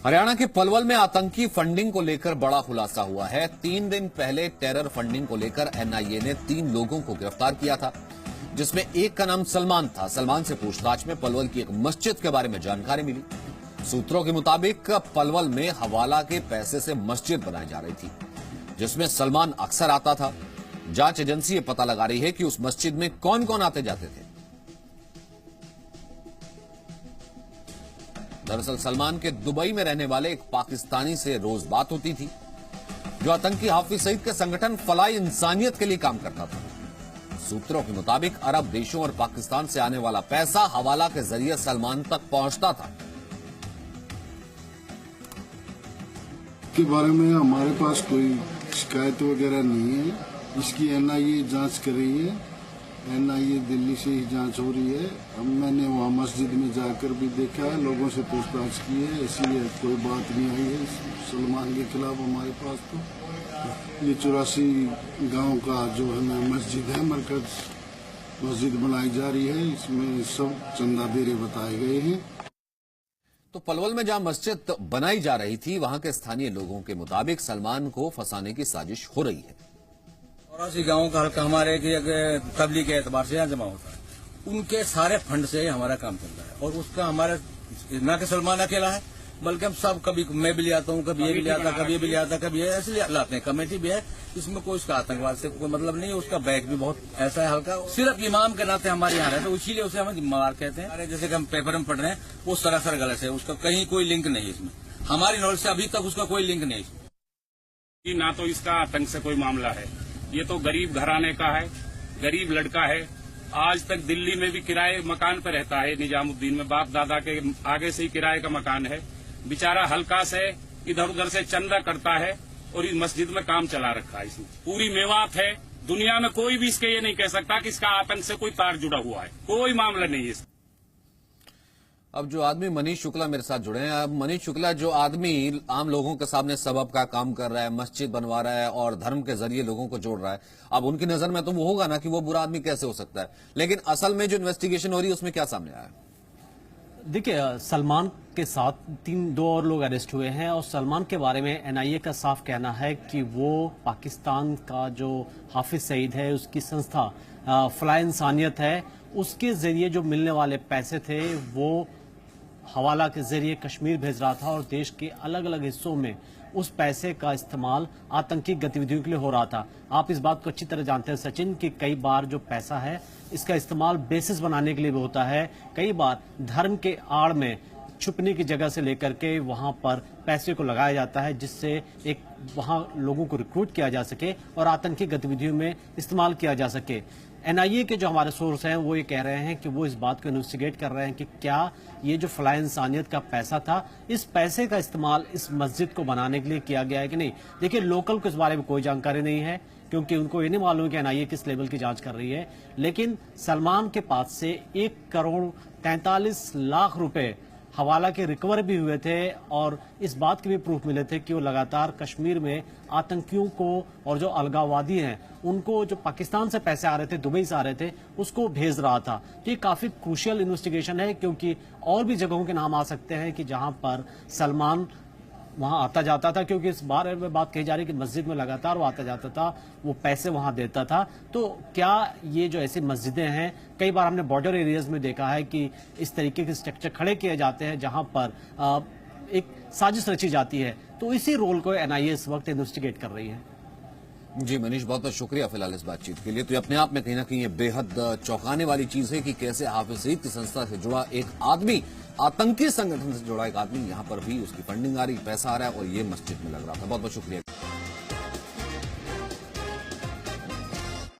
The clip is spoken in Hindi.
हरियाणा के पलवल में आतंकी फंडिंग को लेकर बड़ा खुलासा हुआ है। 3 दिन पहले टेरर फंडिंग को लेकर एनआईए ने 3 लोगों को गिरफ्तार किया था, जिसमें एक का नाम सलमान था। सलमान से पूछताछ में पलवल की एक मस्जिद के बारे में जानकारी मिली। सूत्रों के मुताबिक पलवल में हवाला के पैसे से मस्जिद बनाई जा रही थी, जिसमें सलमान अक्सर आता था। जांच एजेंसी ये पता लगा रही है कि उस मस्जिद में कौन कौन आते जाते थे। दरअसल सलमान के दुबई में रहने वाले एक पाकिस्तानी से रोज बात होती थी, जो आतंकी हाफिज सईद के संगठन फलाह इंसानियत के लिए काम करता था। सूत्रों के मुताबिक अरब देशों और पाकिस्तान से आने वाला पैसा हवाला के जरिए सलमान तक पहुंचता था। के बारे में हमारे पास कोई शिकायत वगैरह नहीं है। इसकी एनआईए जांच कर रही है। एनआईए दिल्ली से ही जांच हो रही है। अब मैंने वहाँ मस्जिद में जाकर भी देखा है, लोगों से पूछताछ की है, इसलिए कोई बात नहीं आई है सलमान के खिलाफ हमारे पास। तो ये 84 गांव का जो है ना मस्जिद है, मरकज मस्जिद बनाई जा रही है। इसमें सब चंदा देरे बताए गए हैं। तो पलवल में जहां मस्जिद बनाई जा रही थी, वहां के स्थानीय लोगों के मुताबिक सलमान को फंसाने की साजिश हो रही है। 84 गाँव का हल्का हमारे तबलीग के एतबार से यहाँ जमा होता है। उनके सारे फंड से हमारा काम चल रहा है और उसका हमारा न कि सलमान अकेला है, बल्कि हम सब, कभी मैं भी ले आता हूँ, कभी ये भी ले आता, कभी ये भी ले आता, कभी ये ऐसे लाते हैं। कमेटी भी है, इसमें कोई उसका आतंकवाद से कोई मतलब नहीं है। उसका बैग भी बहुत ऐसा है हल्का, सिर्फ इमाम के नाते हमारे यहाँ रहते, इसीलिए उसे हम जिम्मेवार कहते हैं। अरे जैसे कि हम पेपर में पढ़ रहे हैं, वो सरासर गलत है। उसका कहीं कोई लिंक नहीं है इसमें, हमारी नॉलेज से अभी तक उसका कोई लिंक नहीं है। ना तो इसका आतंक से कोई मामला है, ये तो गरीब घराने का है, गरीब लड़का है। आज तक दिल्ली में भी किराए मकान पर रहता है, निजामुद्दीन में बाप दादा के आगे से ही किराए का मकान है। बेचारा हल्का से इधर उधर से चंदा करता है और इस मस्जिद में काम चला रखा है। इसमें पूरी मेवात है। दुनिया में कोई भी इसके ये नहीं कह सकता कि इसका आतंक से कोई तार जुड़ा हुआ है, कोई मामला नहीं है। अब जो आदमी मनीष शुक्ला मेरे साथ जुड़े हैं। अब मनीष शुक्ला, जो आदमी आम लोगों के सामने सबब का काम कर रहा है, मस्जिद बनवा रहा है और धर्म के जरिए लोगों को जोड़ रहा है, अब उनकी नजर में तो वो होगा ना कि वो बुरा आदमी कैसे हो सकता है। लेकिन असल में जो इन्वेस्टिगेशन हो रही है उसमें क्या सामने आया? देखिए, सलमान के साथ 2 और लोग अरेस्ट हुए हैं और सलमान के बारे में एनआईए का साफ कहना है कि वो पाकिस्तान का जो हाफिज सईद है, उसकी संस्था फलाह इंसानियत है, उसके जरिए जो मिलने वाले पैसे थे वो हवाला के जरिए कश्मीर भेज रहा था और देश के अलग अलग हिस्सों में उस पैसे का इस्तेमाल आतंकी गतिविधियों के लिए हो रहा था। आप इस बात को अच्छी तरह जानते हैं सचिन कि कई बार जो पैसा है इसका इस्तेमाल बेसिस बनाने के लिए भी होता है। कई बार धर्म के आड़ में छुपने की जगह से लेकर के वहां पर पैसे को लगाया जाता है, जिससे एक वहां लोगों को रिक्रूट किया जा सके और आतंकी गतिविधियों में इस्तेमाल किया जा सके। एनआईए के जो हमारे सोर्स हैं वो ये कह रहे हैं कि वो इस बात को इन्वेस्टिगेट कर रहे हैं कि क्या ये जो फलाह इंसानियत का पैसा था, इस पैसे का इस्तेमाल इस मस्जिद को बनाने के लिए किया गया है कि नहीं। देखिए, लोकल को इस बारे में कोई जानकारी नहीं है, क्योंकि उनको ये नहीं मालूम कि एनआईए किस लेवल की जांच कर रही है। लेकिन सलमान के पास से 1,43,00,000 रुपए हवाला के रिकवर भी हुए थे और इस बात के भी प्रूफ मिले थे कि वो लगातार कश्मीर में आतंकियों को और जो अलगाववादी हैं उनको, जो पाकिस्तान से पैसे आ रहे थे, दुबई से आ रहे थे, उसको भेज रहा था। तो ये काफी क्रूशियल इन्वेस्टिगेशन है, क्योंकि और भी जगहों के नाम आ सकते हैं कि जहां पर सलमान वहां आता जाता था, क्योंकि इस बार में बात कही जा रही है कि मस्जिद में लगातार वो आता जाता था, वो पैसे वहां देता था। तो क्या ये जो ऐसी मस्जिदें हैं, कई बार हमने बॉर्डर एरियाज में देखा है कि इस तरीके के स्ट्रक्चर खड़े किए जाते हैं जहां पर एक साजिश रची जाती है। तो इसी रोल को एनआईए इस वक्त इन्वेस्टिगेट कर रही है। जी मनीष, बहुत बहुत शुक्रिया फिलहाल इस बातचीत के लिए। तो अपने आप में कहीं ना कहीं ये बेहद चौंकाने वाली चीज है कि कैसे हाफिज सईद की संस्था से जुड़ा एक आदमी, आतंकी संगठन से जुड़ा एक आदमी, यहां पर भी उसकी फंडिंग आ रही, पैसा आ रहा है और ये मस्जिद में लग रहा था। बहुत बहुत शुक्रिया।